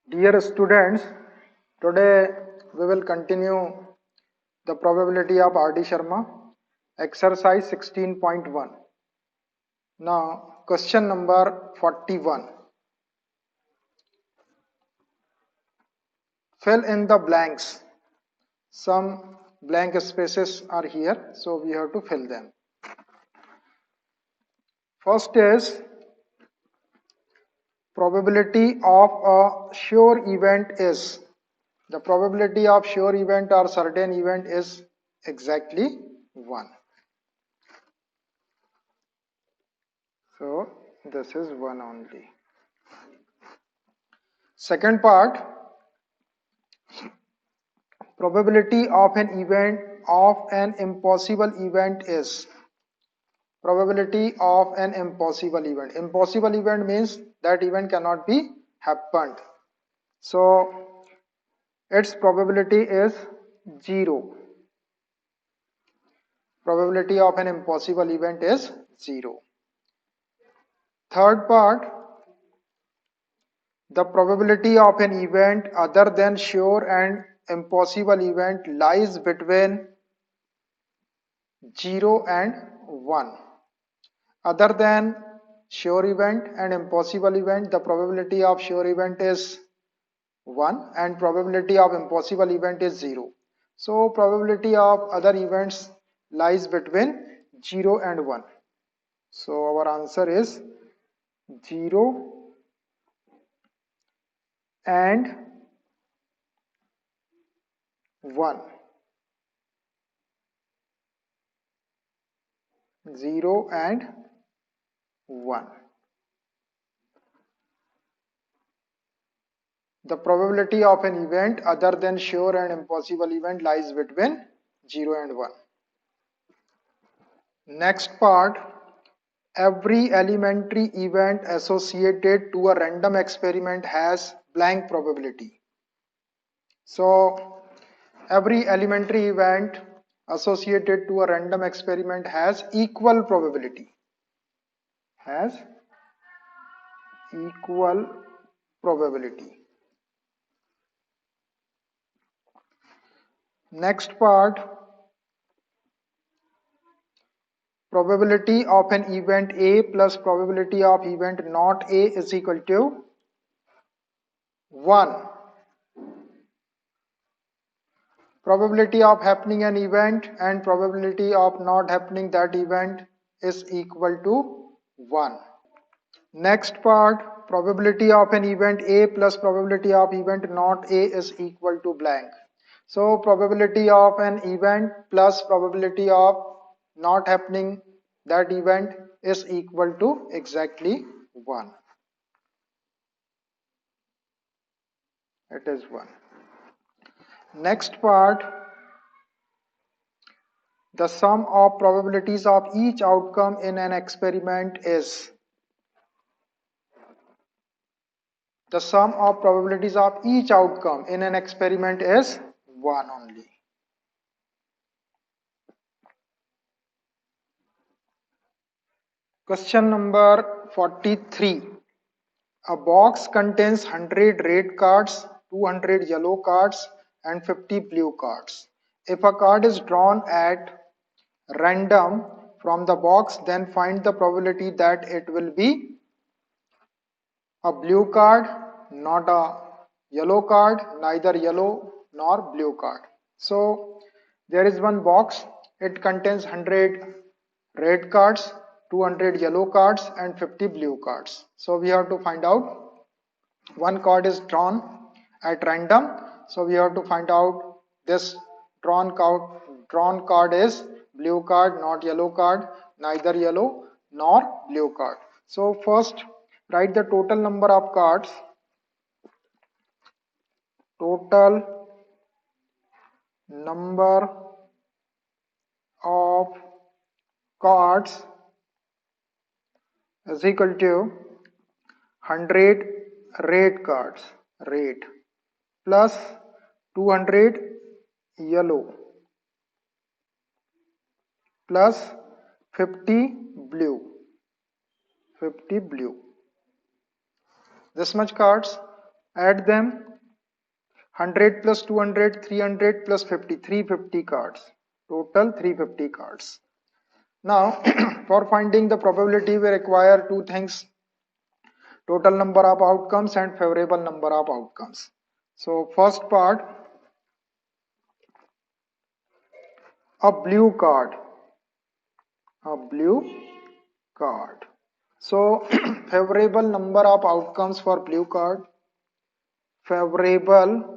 Dear students, today we will continue the probability of R.D. Sharma, exercise 16.1. Now, question number 41. Fill in the blanks. Some blank spaces are here, so we have to fill them. First is probability of a sure event is. The probability of sure event or certain event is exactly 1. So this is 1 only. Second part, probability of an event of an impossible event is. Probability of an impossible event. Impossible event means that event cannot be happened. So its probability is 0. Probability of an impossible event is 0. Third part, the probability of an event other than sure and impossible event lies between 0 and 1. Other than sure event and impossible event, the probability of sure event is 1 and probability of impossible event is 0. So probability of other events lies between 0 and 1. So our answer is 0 and 1. 0 and 1. The probability of an event other than sure and impossible event lies between 0 and 1. Next part, every elementary event associated to a random experiment has blank probability. So every elementary event associated to a random experiment has equal probability. Has equal probability. Next part, probability of an event A plus probability of event not A is equal to 1. Probability of happening an event and probability of not happening that event is equal to 1. Next part, probability of an event A plus probability of event not A is equal to blank. So probability of an event plus probability of not happening that event is equal to exactly 1. It is 1. Next part, the sum of probabilities of each outcome in an experiment is. The sum of probabilities of each outcome in an experiment is 1 only. Question number 43. A box contains 100 red cards, 200 yellow cards and 50 blue cards. If a card is drawn at random from the box, then find the probability that it will be a blue card, not a yellow card, neither yellow nor blue card. So there is one box, it contains 100 red cards, 200 yellow cards and 50 blue cards. So we have to find out, one card is drawn at random, so we have to find out this drawn card is blue card, not yellow card, neither yellow nor blue card. So first write the total number of cards. Total number of cards is equal to 100 red cards, red, plus 200 yellow, plus 50 blue, 50 blue. This much cards Add them. 100 plus 200, 300 plus 50, 350 cards. Total 350 cards. Now, for finding the probability, we require two things: total number of outcomes and favorable number of outcomes. So, first part, a blue card. A blue card. So, favorable number of outcomes for blue card. Favorable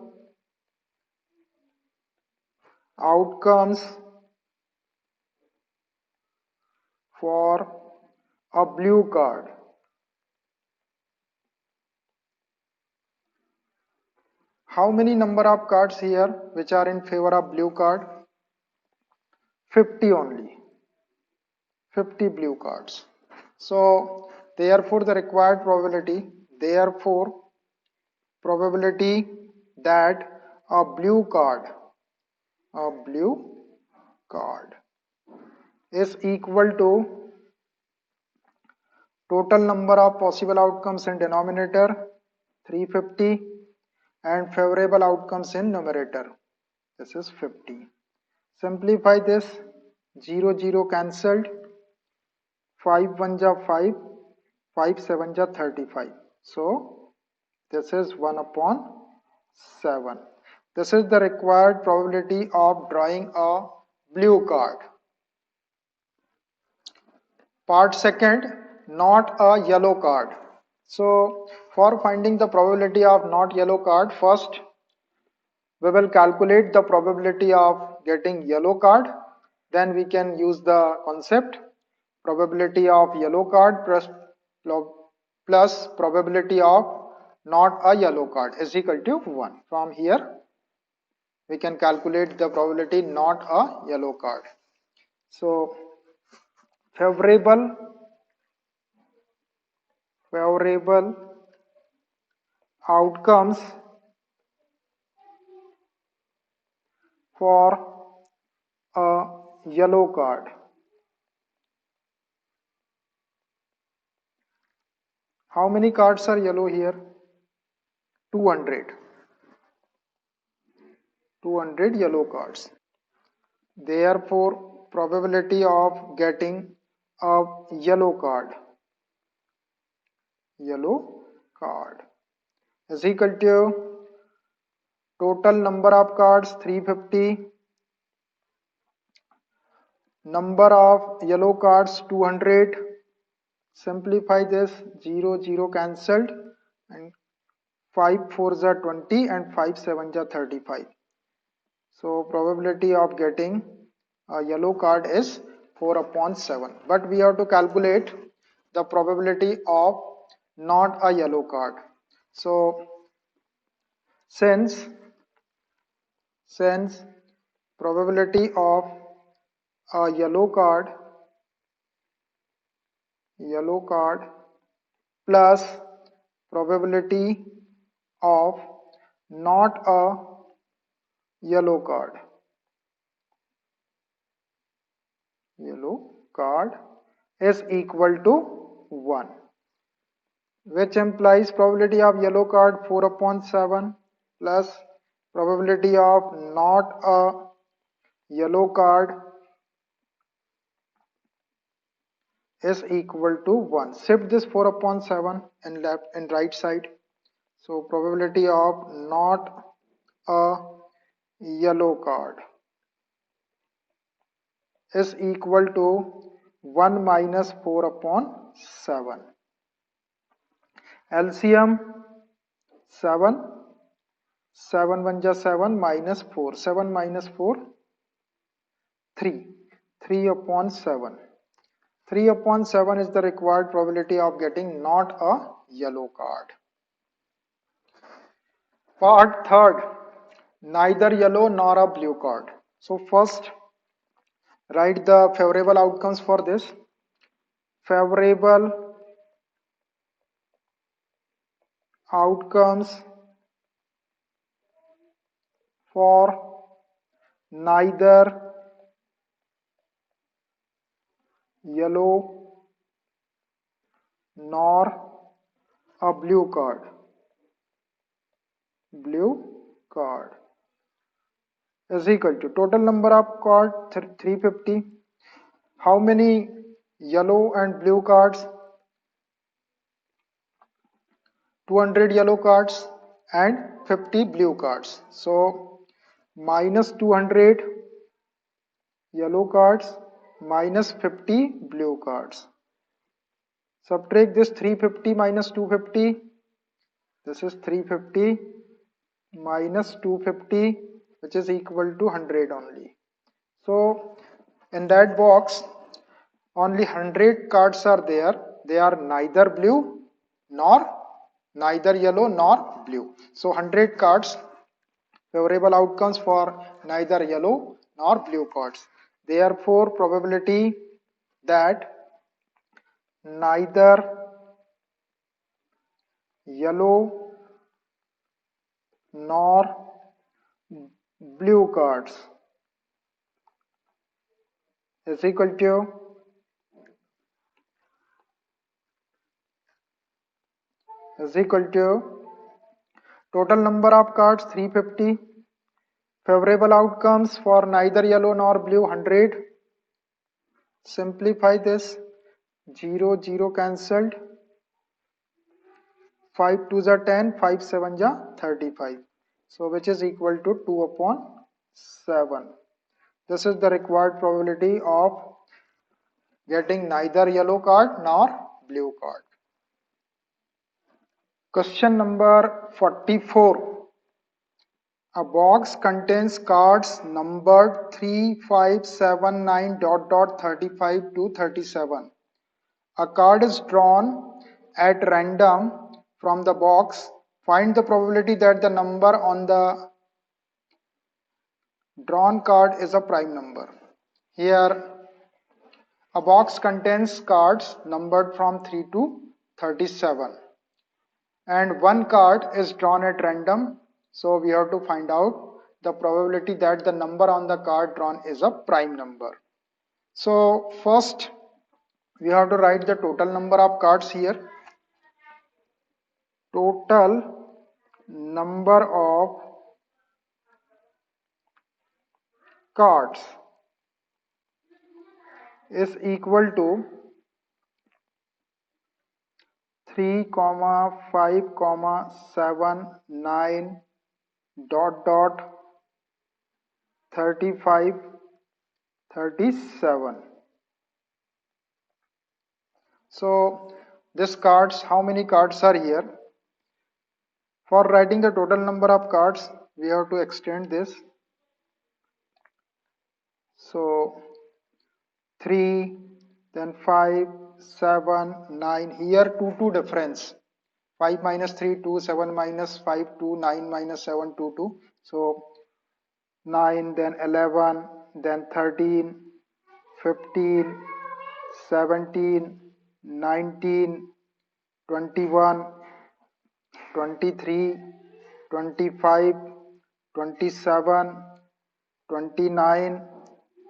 outcomes for a blue card. How many number of cards here which are in favor of blue card? 50 only. 50 blue cards. So therefore the required probability that a blue card is equal to total number of possible outcomes in denominator 350 and favorable outcomes in numerator, this is 50. Simplify this, 0 0 cancelled, 5 1 ja 5, 5 7 ja 35. So this is 1 upon 7. This is the required probability of drawing a blue card. Part second, not a yellow card. So for finding the probability of not yellow card, first we will calculate the probability of getting yellow card. Then we can use the concept probability of yellow card plus probability of not a yellow card is equal to 1. From here we can calculate the probability not a yellow card. So favorable outcomes for a yellow card. How many cards are yellow here? 200. 200 yellow cards. Therefore, probability of getting a yellow card is equal to total number of cards 350, number of yellow cards 200. Simplify this, 0 0 cancelled, and 5 4s are 20 and 5 7s are 35. So probability of getting a yellow card is 4 upon 7. But we have to calculate the probability of not a yellow card. So since probability of a yellow card plus probability of not a yellow card is equal to 1, which implies probability of yellow card 4 upon 7 plus probability of not a yellow card is equal to 1. Shift this 4 upon 7 in left and right side. So probability of not a yellow card is equal to 1 minus 4 upon 7. LCM 7, 7 1 ja 7 minus 4, 7 minus 4, 3, 3 upon 7. 3 upon 7 is the required probability of getting not a yellow card. Part third, neither yellow nor a blue card. So first write the favorable outcomes for this. Favorable outcomes for neither yellow nor a blue card. blue card is equal to total number of card 350. How many yellow and blue cards? 200 yellow cards and 50 blue cards. So minus 200 yellow cards minus 50 blue cards. Subtract this 350 minus 250. This is 350 minus 250, which is equal to 100 only. So in that box only 100 cards are there. They are neither blue nor neither yellow nor blue. So 100 cards, favorable outcomes for neither yellow nor blue cards. Therefore probability that neither yellow nor blue cards is equal to total number of cards 350, favorable outcomes for neither yellow nor blue 100. Simplify this, 0 0 cancelled, 5 2s are 10, 5 7s are 35, so which is equal to 2 upon 7. This is the required probability of getting neither yellow card nor blue card. Question number 44. A box contains cards numbered 3, 5, 7, 9 dot dot 35 to 37. A card is drawn at random from the box. Find the probability that the number on the drawn card is a prime number. Here a box contains cards numbered from 3 to 37 and one card is drawn at random, so we have to find out the probability that the number on the card drawn is a prime number. So first we have to write the total number of cards here. Total number of cards is equal to 3, 5, 7, 9 dot dot 35, 37. So this cards, how many cards are here? For writing the total number of cards, we have to extend this. So 3, then 5, 7, 9. Here 2 difference. 5 minus 3, 2, 7 minus 5, 2, 9 minus 7, 2, 2. So 9, then 11, then 13, 15, 17, 19, 21, 23, 25, 27, 29,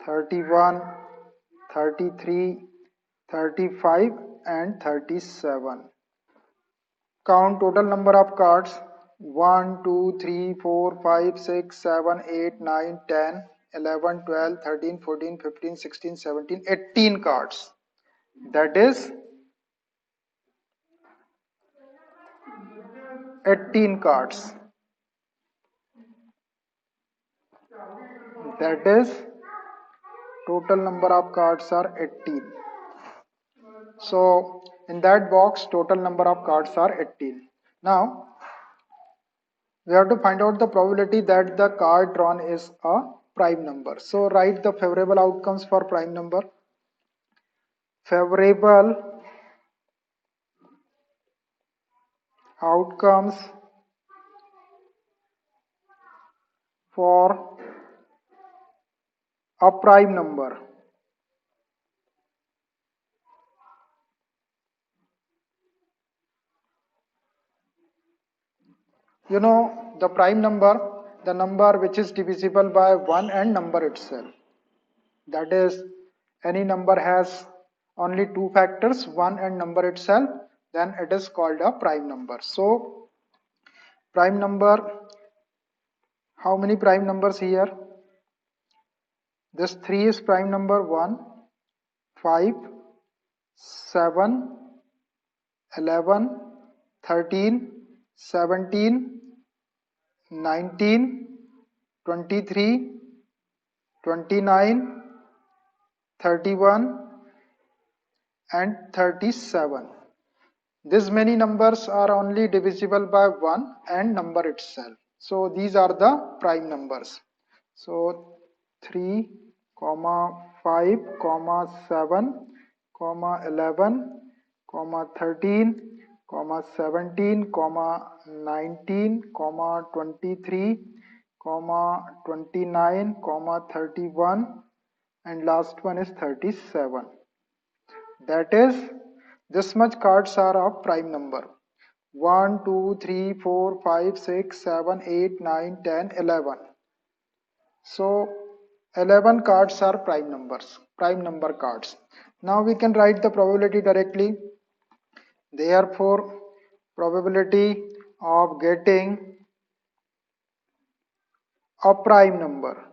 31, 33, 35 and 37. Count total number of cards 1, 2, 3, 4, 5, 6, 7, 8, 9, 10, 11, 12, 13, 14, 15, 16, 17, 18 cards. That is 18 cards. That is total number of cards are 18. So in that box total number of cards are 18. Now we have to find out the probability that the card drawn is a prime number. So write the favorable outcomes for prime number. Favorable outcomes for a prime number. You know the prime number, the number which is divisible by 1 and number itself. That is, any number has only two factors, 1 and number itself, then it is called a prime number. So Prime number, how many prime numbers here? This 3 is prime number 1, 5, 7, 11, 13, 17, 19, 23, 29, 31 and 37. These many numbers are only divisible by 1 and number itself. So these are the prime numbers. So 3, 5, 7, 11, 13, 17, 19, 23, 29, 31 and last one is 37. That is, this much cards are of prime number. 1, 2, 3, 4, 5, 6, 7, 8, 9, 10, 11. So 11 cards are prime numbers, prime number cards. Now we can write the probability directly. Therefore, probability of getting a prime number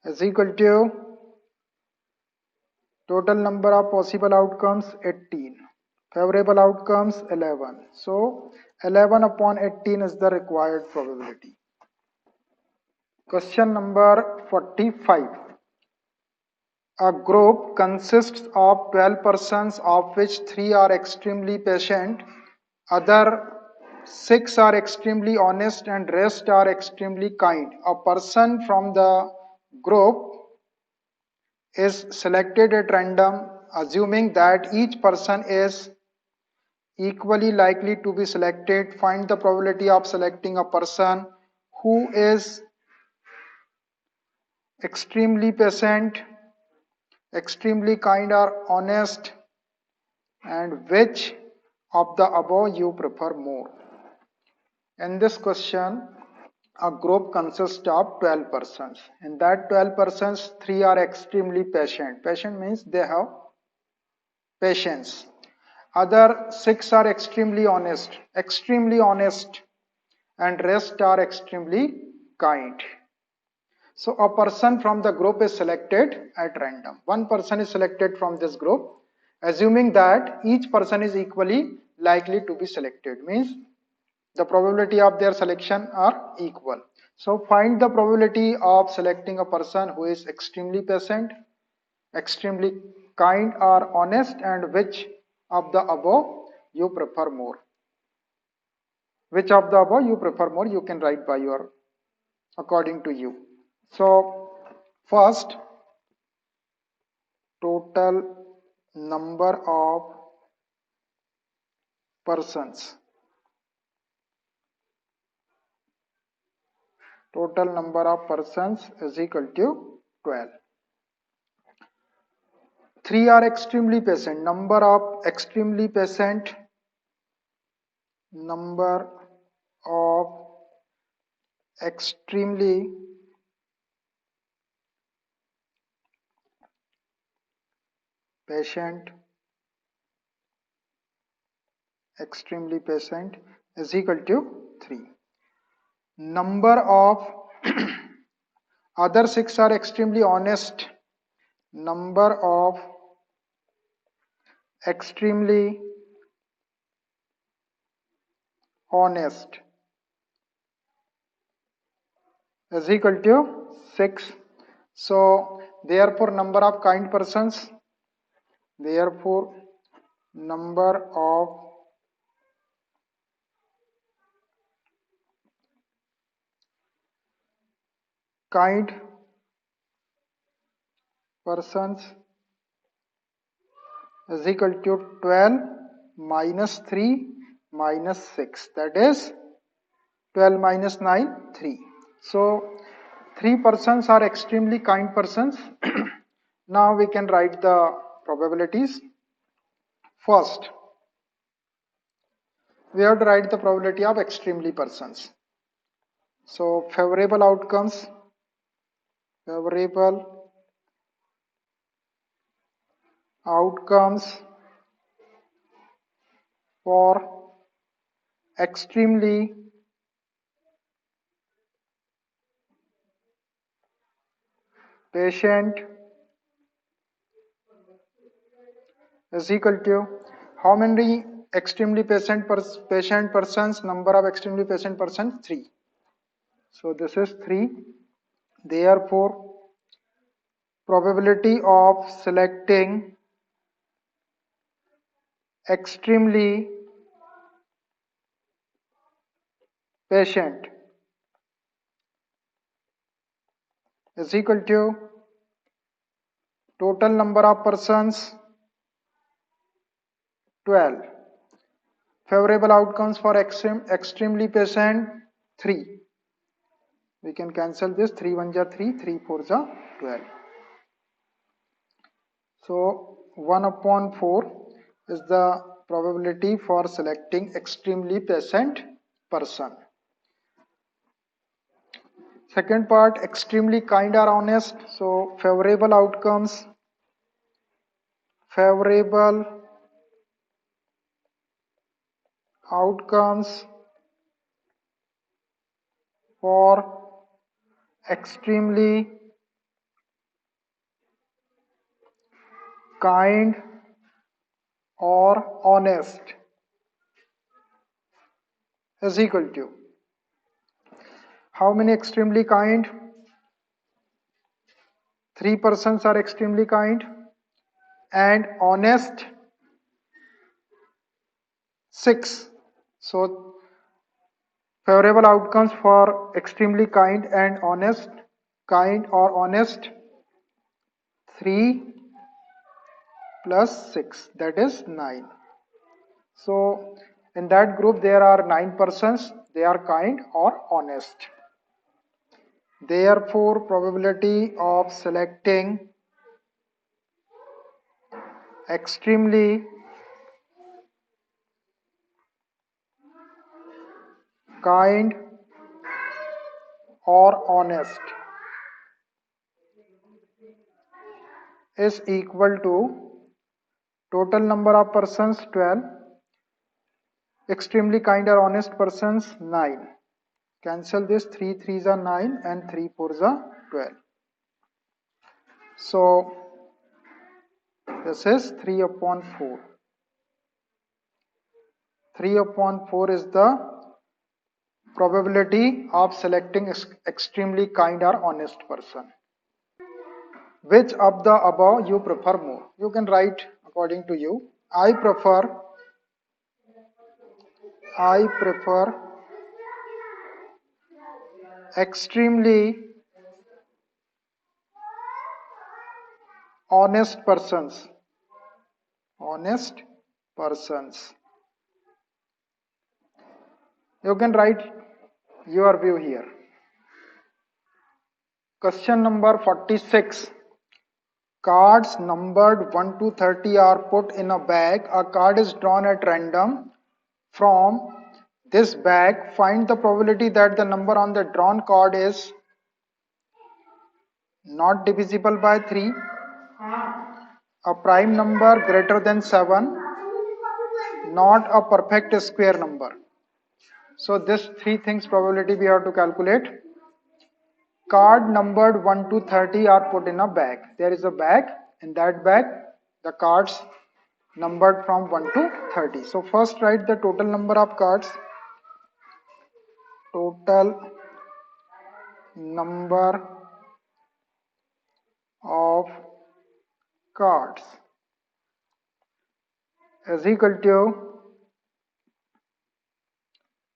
is equal to total number of possible outcomes 18, favorable outcomes 11. So 11 upon 18 is the required probability. Question number 45. A group consists of 12 persons, of which 3 are extremely patient, other 6 are extremely honest and rest are extremely kind. A person from the group is selected at random, assuming that each person is equally likely to be selected. Find the probability of selecting a person who is extremely patient, extremely kind or honest, and which of the above you prefer more. In this question, a group consists of 12 persons. In that 12 persons, 3 are extremely patient. Patient means they have patience. Other 6 are extremely honest, and rest are extremely kind. So a person from the group is selected at random. One person is selected from this group, assuming that each person is equally likely to be selected. Means the probability of their selection are equal. So find the probability of selecting a person who is extremely patient, extremely kind or honest, and which of the above you prefer more. Which of the above you prefer more, you can write by your according to you. So first, total number of persons. Total number of persons is equal to 12. 3 are extremely patient. Number of extremely patient, number of extremely patient is equal to 3. Number of other 6 are extremely honest. Number of extremely honest is equal to 6. So therefore number of kind persons, number of kind persons is equal to 12 minus 3 minus 6, that is 12 minus 9, 3. So 3 persons are extremely kind persons. Now we can write the probabilities. First, we have to write the probability of extremely persons. So favorable outcomes, for extremely patient is equal to how many extremely patient persons, number of extremely patient persons, 3. So this is 3. Therefore, probability of selecting extremely patient is equal to total number of persons, 12. Favorable outcomes for extremely patient, 3. We can cancel this, 3 1 ja 3, 3 4 ja 12. So 1 upon 4 is the probability for selecting extremely patient person. Second part, extremely kind or honest. So favorable outcomes for extremely kind or honest is equal to how many extremely kind? 3 persons are extremely kind and honest 6. So favorable outcomes for extremely kind and honest, kind or honest, 3 plus 6, that is 9. So in that group there are 9 persons, they are kind or honest. Therefore, probability of selecting extremely kind or honest is equal to total number of persons, 12, extremely kind or honest persons, 9. Cancel this, 3 3s are 9 and 3 4s are 12. So this is 3 upon 4. 3 upon 4 is the probability of selecting extremely kind or honest person. Which of the above you prefer more? You can write according to you. I prefer extremely honest persons. Honest persons. You can write your view here. Question number 46. Cards numbered 1 to 30 are put in a bag. A card is drawn at random from this bag. Find the probability that the number on the drawn card is not divisible by 3, a prime number greater than 7, not a perfect square number. So this 3 things probability we have to calculate. Card numbered 1 to 30 are put in a bag. There is a bag. In that bag, the cards numbered from 1 to 30. So first write the total number of cards. Total number of cards is equal to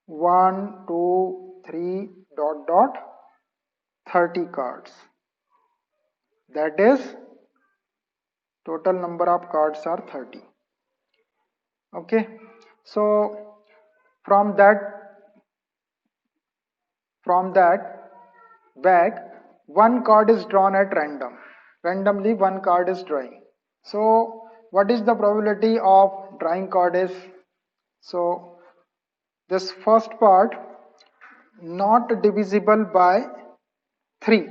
1 2 3 dot dot 30 cards. That is total number of cards are 30. Okay, so from that bag, one card is drawn at random. Randomly one card is drawing. So what is the probability of drawing card is? So this first part, not divisible by 3.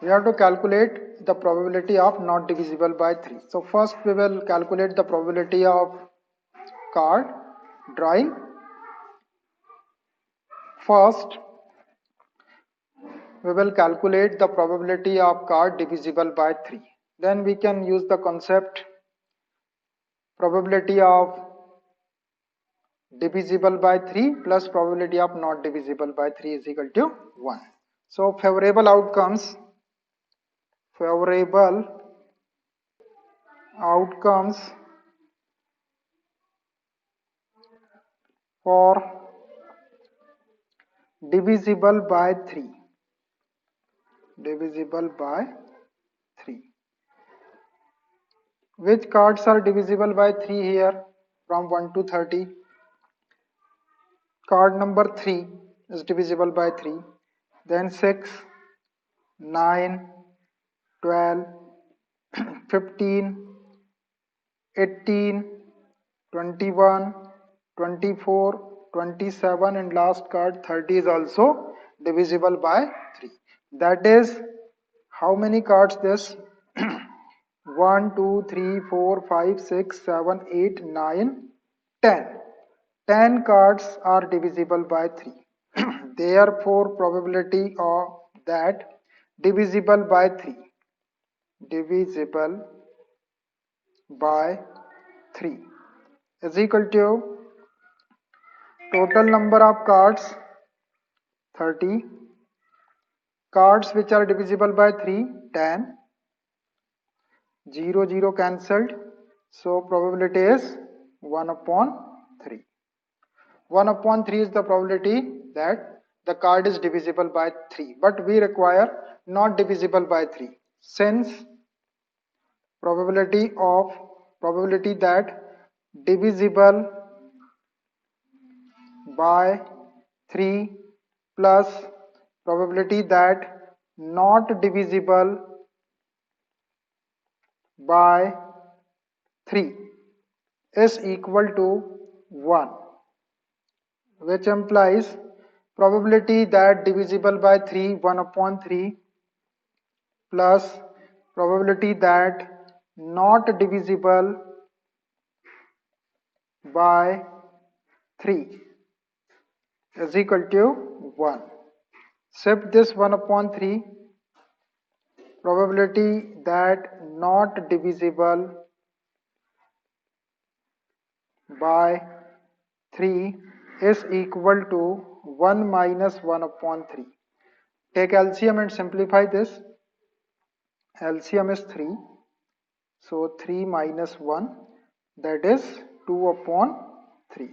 We have to calculate the probability of not divisible by 3. So first we will calculate the probability of card drawing. First we will calculate the probability of card divisible by 3. Then we can use the concept probability of divisible by 3 plus probability of not divisible by 3 is equal to 1. So favorable outcomes for divisible by 3. Which cards are divisible by 3 here from 1 to 30? Card number 3 is divisible by 3. Then 6, 9, 12, 15, 18, 21, 24, 27 and last card 30 is also divisible by 3. That is how many cards this? 1, 2, 3, 4, 5, 6, 7, 8, 9, 10. 10 cards are divisible by 3. Therefore, probability of that divisible by 3 is equal to total number of cards 30, cards which are divisible by 3 10, 0 0 cancelled, so probability is 1 upon 3. 1 upon 3 is the probability that the card is divisible by 3, but we require not divisible by 3, since probability that divisible by 3 plus probability that not divisible by 3 is equal to 1, which implies probability that divisible by 3 1 upon 3 plus probability that not divisible by 3 is equal to 1. Shift this 1 upon 3, probability that not divisible by 3 is equal to 1 minus 1 upon 3. Take LCM and simplify this. LCM is 3. So 3 minus 1, that is 2 upon 3.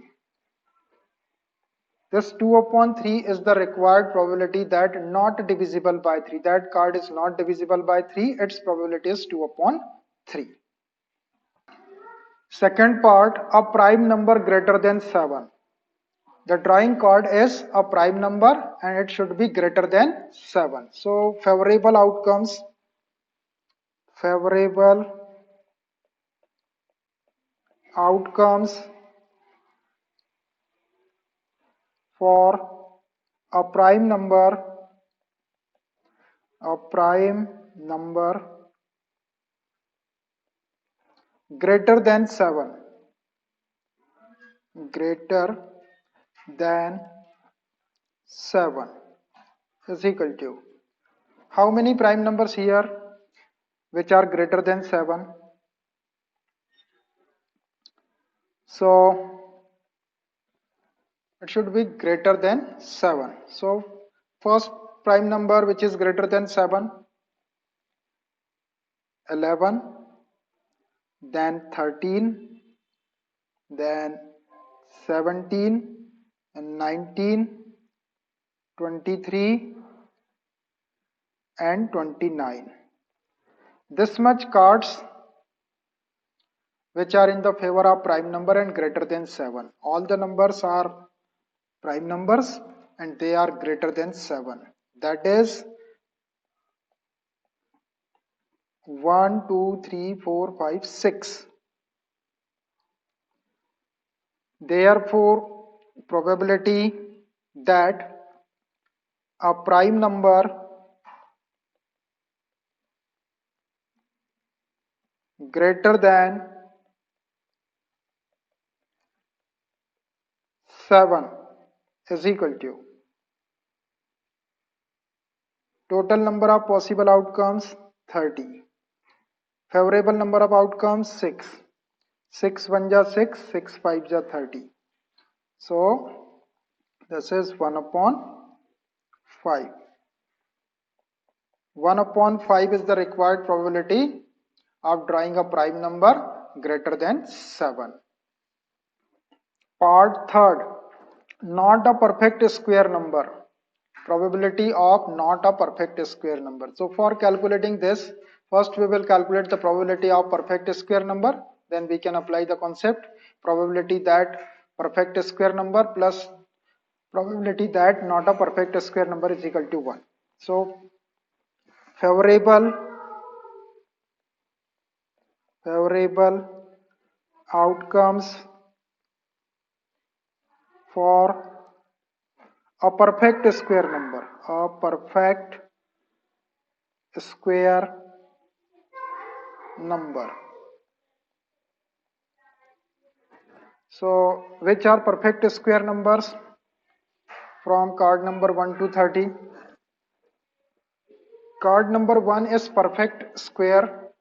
This 2 upon 3 is the required probability that not divisible by 3. That card is not divisible by 3. Its probability is 2 upon 3. Second part, a prime number greater than 7. The drawing card is a prime number and it should be greater than 7. So favorable outcomes for a prime number greater than 7 is equal to, how many prime numbers here which are greater than 7? So it should be greater than 7. So first prime number which is greater than 7, 11, then 13, then 17 and 19, 23 and 29. This much cards which are in the favor of prime number and greater than 7. All the numbers are prime numbers and they are greater than 7. That is 1, 2, 3, 4, 5, 6. Therefore, probability that a prime number greater than 7 is equal to total number of possible outcomes 30, favorable number of outcomes 6, 6 1 ja 6, 6 5 ja 30. So this is 1 upon 5. 1 upon 5 is the required probability of drawing a prime number greater than 7. Part third, not a perfect square number. Probability of not a perfect square number. So for calculating this, first we will calculate the probability of perfect square number. Then we can apply the concept probability that perfect square number plus probability that not a perfect square number is equal to 1. So favorable outcomes for a perfect square number, a perfect square number. So which are perfect square numbers from card number 1 to 30? Card number 1 is perfect square,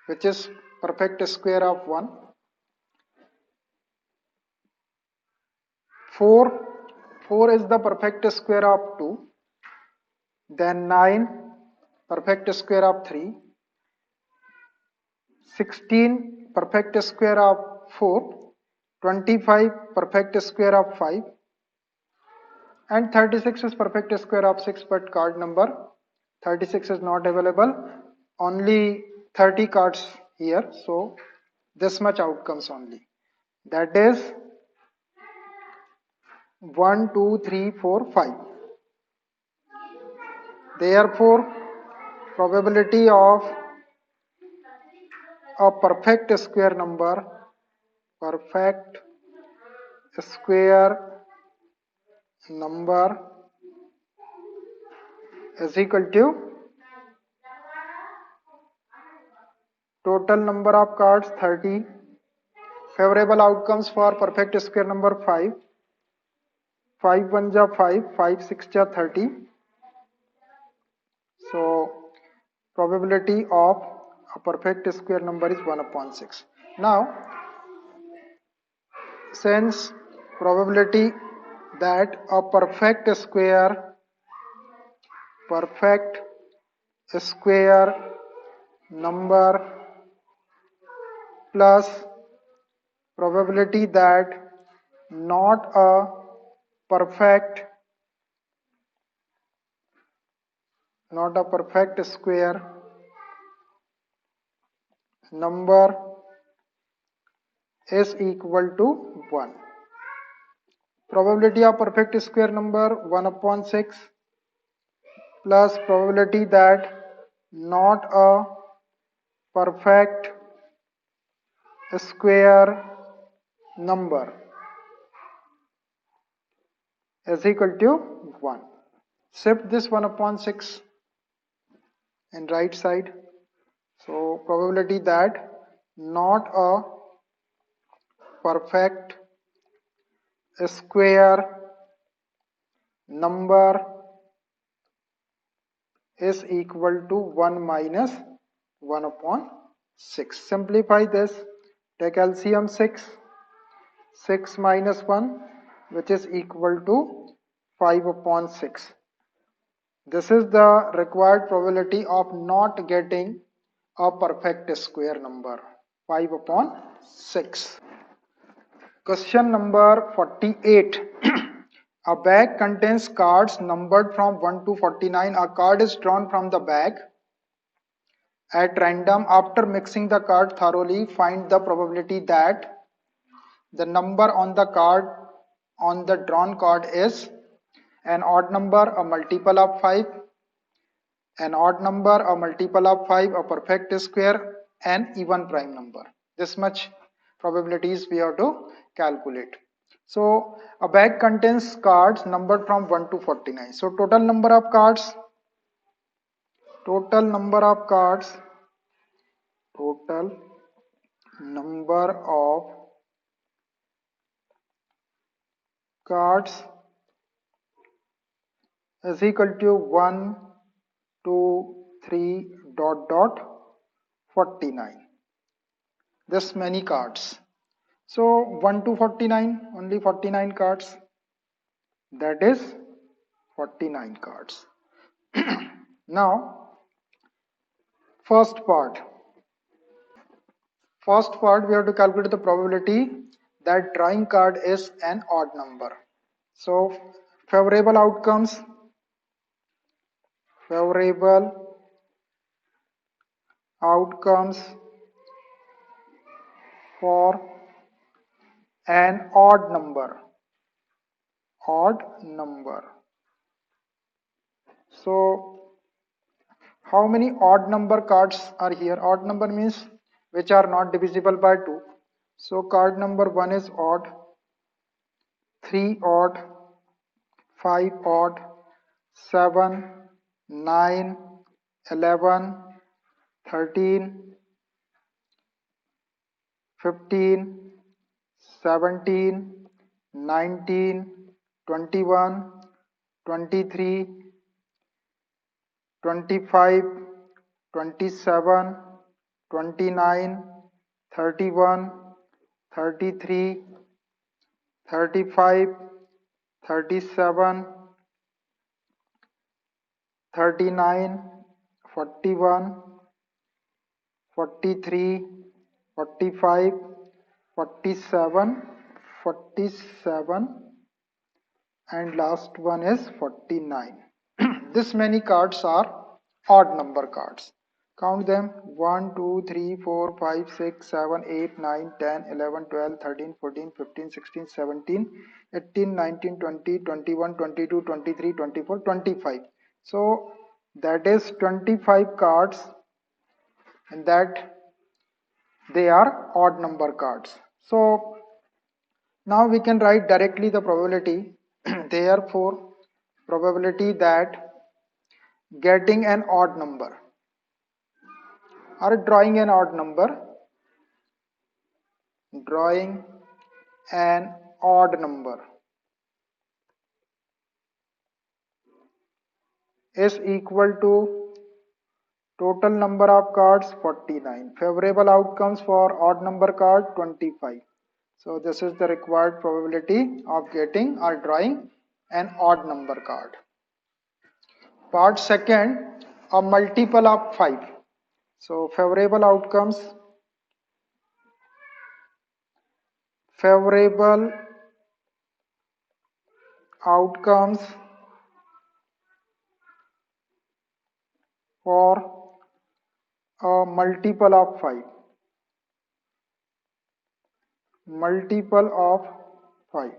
which is perfect square of 1. 4 is the perfect square of 2. Then 9 perfect square of 3. 16 perfect square of 4. 25 perfect square of 5. And 36 is perfect square of 6, but card number 36 is not available. Only 30 cards here, so this much outcomes only. That is 1, 2, 3, 4, 5. Therefore, probability of a perfect square number is equal to total number of cards 30, favorable outcomes for perfect square number 5, 5 1 ja 5, 5 6 ja 30. So probability of a perfect square number is 1 upon 6. Now since probability that a perfect square number plus probability that not a perfect square number is equal to 1. Probability of perfect square number 1 upon 6 plus probability that not a perfect square number is equal to 1. Shift this 1 upon 6 in right side. So probability that not a perfect square number is equal to 1 minus 1 upon 6. Simplify this. Take LCM 6. 6 minus 1, which is equal to 5 upon 6. This is the required probability of not getting a perfect square number, 5 upon 6. Question number 48. A bag contains cards numbered from 1 to 49. A card is drawn from the bag at random. After mixing the card thoroughly, find the probability that the number on the card on the drawn card is an odd number, a multiple of 5, an odd number, a multiple of 5, a perfect square, and even prime number. This much probabilities we have to calculate. So a bag contains cards numbered from 1 to 49. So total number of cards total number of cards is equal to 1, 2, 3 dot dot 49. This many cards. So 1 to 49, only 49 cards. That is 49 cards. Now, first part. First part, we have to calculate the probability that drawing card is an odd number. So, favorable outcomes, favorable outcomes for an odd number, odd number. So, how many odd number cards are here? Odd number means which are not divisible by 2. So, card number 1 is odd, 3 odd, 5 odd, 7, 9, 11, 13, 15, 17, 19, 21, 23, 25, 27, 29, 31, 33, 35, 37, 39, 41, 43, 45, 47, 47, and last one is 49. This many cards are odd number cards. Count them: 1, 2, 3, 4, 5, 6, 7, 8, 9, 10, 11, 12, 13, 14, 15, 16, 17, 18, 19, 20, 21, 22, 23, 24, 25. So that is 25 cards, and that they are odd number cards. So now we can write directly the probability. Therefore, probability that getting an odd number or drawing an odd number, drawing an odd number is equal to total number of cards 49. Favorable outcomes for odd number card 25. So this is the required probability of getting or drawing an odd number card. Part second, a multiple of 5. So favorable outcomes, favorable outcomes for a multiple of 5. Multiple of 5.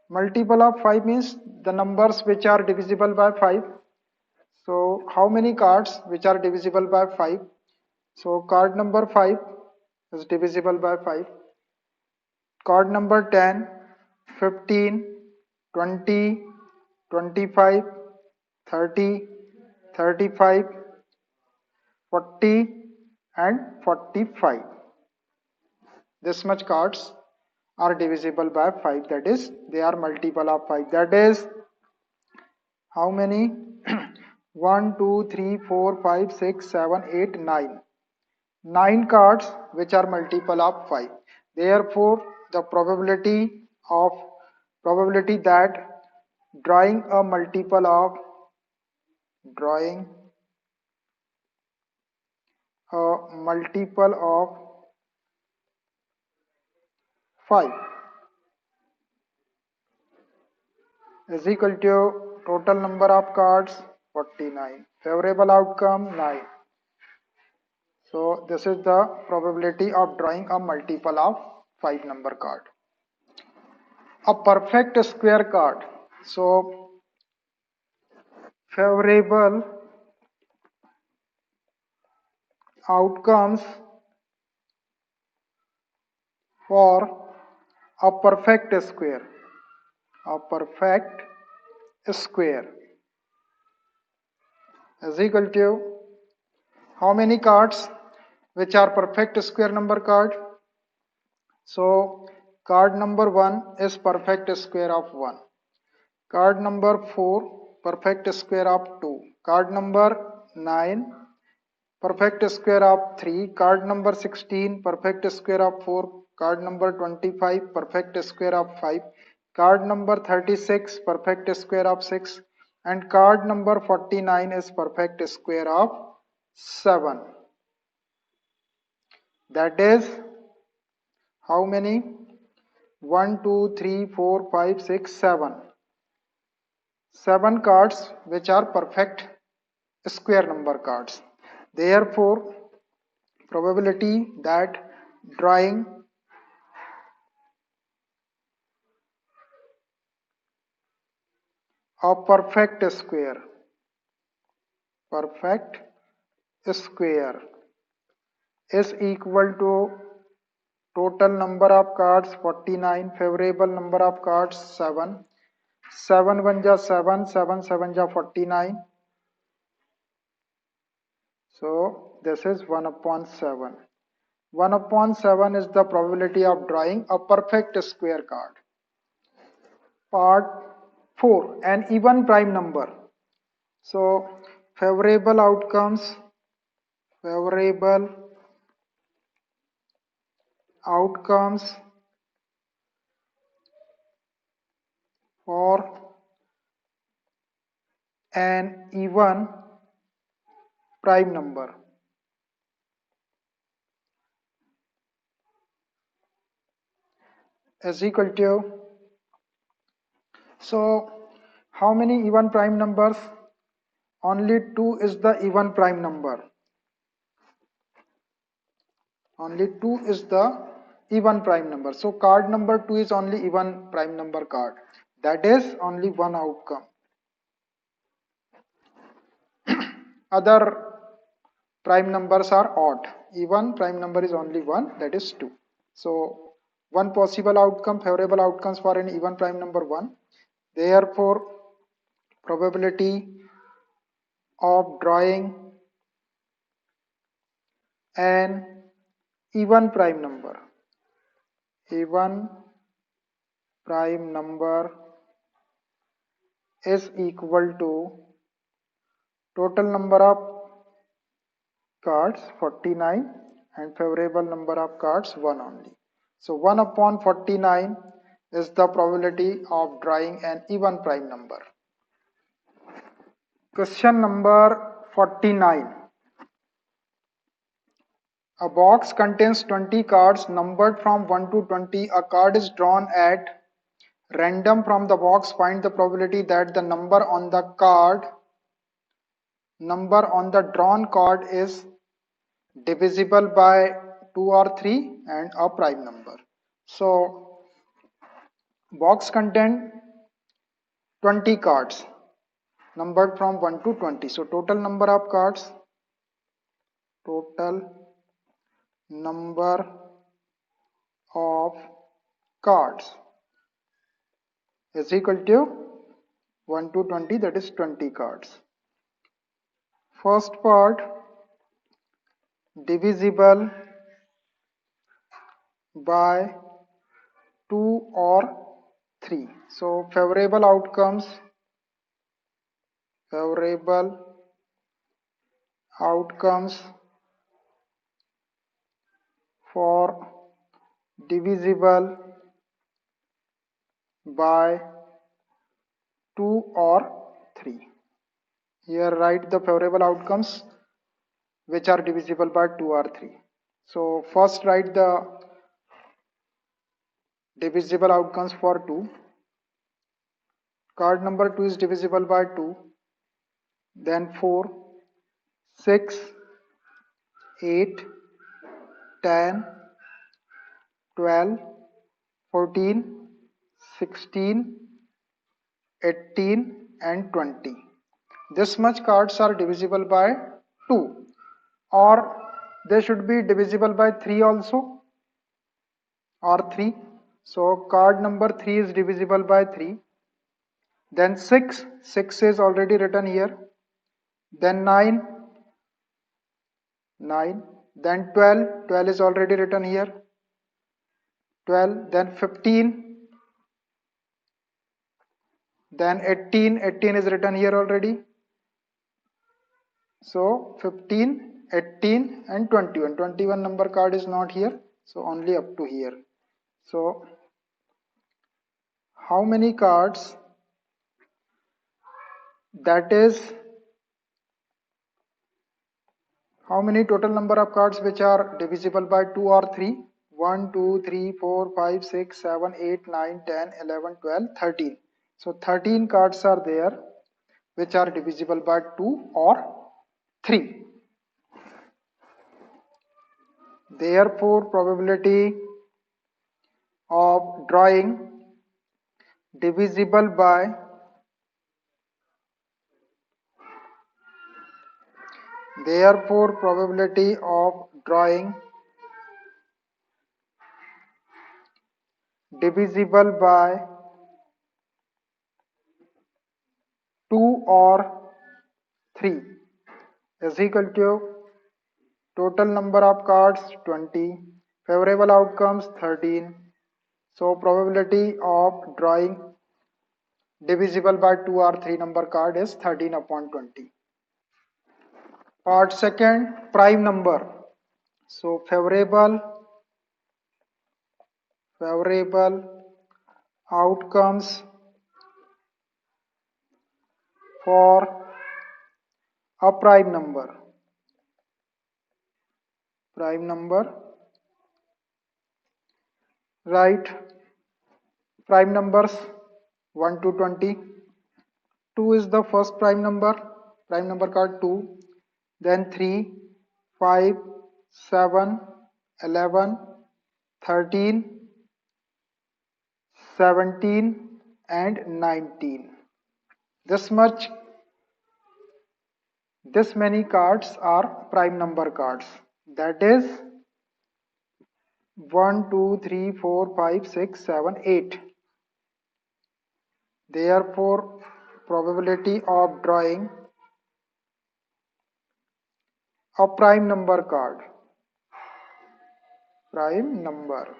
Multiple of 5 means the numbers which are divisible by 5. So how many cards which are divisible by 5? So card number 5 is divisible by 5. Card number 10, 15, 20, 25, 30, 35, 40 and 45. This much cards are divisible by 5, that is they are multiple of 5. That is how many? 1, 2, 3, 4, 5, 6, 7, 8, 9. 9 cards which are multiple of 5. Therefore, the probability that drawing a multiple of 5 is equal to total number of cards 49. Favorable outcome 9. So this is the probability of drawing a multiple of 5 number card. A perfect square card. So favorable outcomes for a perfect square. A perfect square is equal to how many cards? which are perfect square number card. So card number 1 is perfect square of 1. Card number 4, perfect square of 2. Card number 9, perfect square of 3. Card number 16, perfect square of 4. Card number 25, perfect square of 5. Card number 36, perfect square of 6. And card number 49 is perfect square of 7. That is how many? 1, 2, 3, 4, 5, 6, 7. 7 cards which are perfect square number cards. Therefore, probability that drawing a perfect square is equal to total number of cards 49, favorable number of cards 7. 7 1 ja 7, 7 7 ja 49. So this is 1 upon 7. 1 upon 7 is the probability of drawing a perfect square card. Part 4, an even prime number. So favorable outcomes for an even prime number. Is equal to, so how many even prime numbers? Only 2 is the even prime number. Only 2 is the even prime number. So card number 2 is only even prime number card. That is only one outcome. Other prime numbers are odd. Even prime number is only one, that is 2. So one possible outcome, favorable outcomes for an even prime number 1. Therefore, probability of drawing an even prime number is equal to total number of cards 49 and favorable number of cards 1 only. So 1 upon 49 is the probability of drawing an even prime number. Question number 49. A box contains 20 cards numbered from 1 to 20. A card is drawn at random from the box. Find the probability that the number on the drawn card is divisible by 2 or 3 and a prime number. So box contains 20 cards numbered from 1 to 20. So total number of cards is equal to 1 to 20, that is 20 cards. First part, divisible by 2 or 3. So favorable outcomes for divisible by 2 or 3. Here write the favorable outcomes which are divisible by 2 or 3. So first write the divisible outcomes for 2. Card number 2 is divisible by 2. Then 4, 6, 8, 10, 12, 14, 16, 18 and 20. This much cards are divisible by 2, or they should be divisible by 3 also, or 3. So card number 3 is divisible by 3. Then 6 is already written here. Then 9, Then 12, 12 is already written here. 12, then 15, then 18, 18 is written here already. So 15, 18 and 21. 21 number card is not here. So only up to here. So how many cards? That is, how many total number of cards which are divisible by 2 or 3? 1, 2, 3, 4, 5, 6, 7, 8, 9, 10, 11, 12, 13. So 13 cards are there which are divisible by 2 or 3. Therefore, probability of drawing divisible by probability of drawing divisible by 2 or 3 is equal to total number of cards 20, favorable outcomes 13. So probability of drawing divisible by 2 or 3 number card is 13 upon 20. Part second, prime number. So favorable outcomes for a prime number. Write prime numbers 1 to 20. 2 is the first prime number card 2, then 3, 5, 7, 11, 13, 17 and 19. This many cards are prime number cards. That is 1, 2, 3, 4, 5, 6, 7, 8. Therefore, probability of drawing a prime number card, prime number,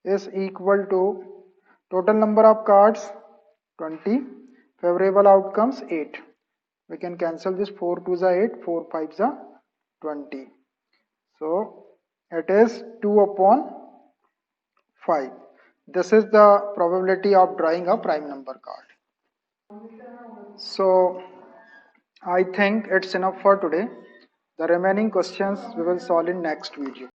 is equal to total number of cards 20, favorable outcomes 8. We can cancel this 4 2s are 8, 4 5s are 20. So it is 2 upon 5. This is the probability of drawing a prime number card. So I think it's enough for today. The remaining questions we will solve in next video.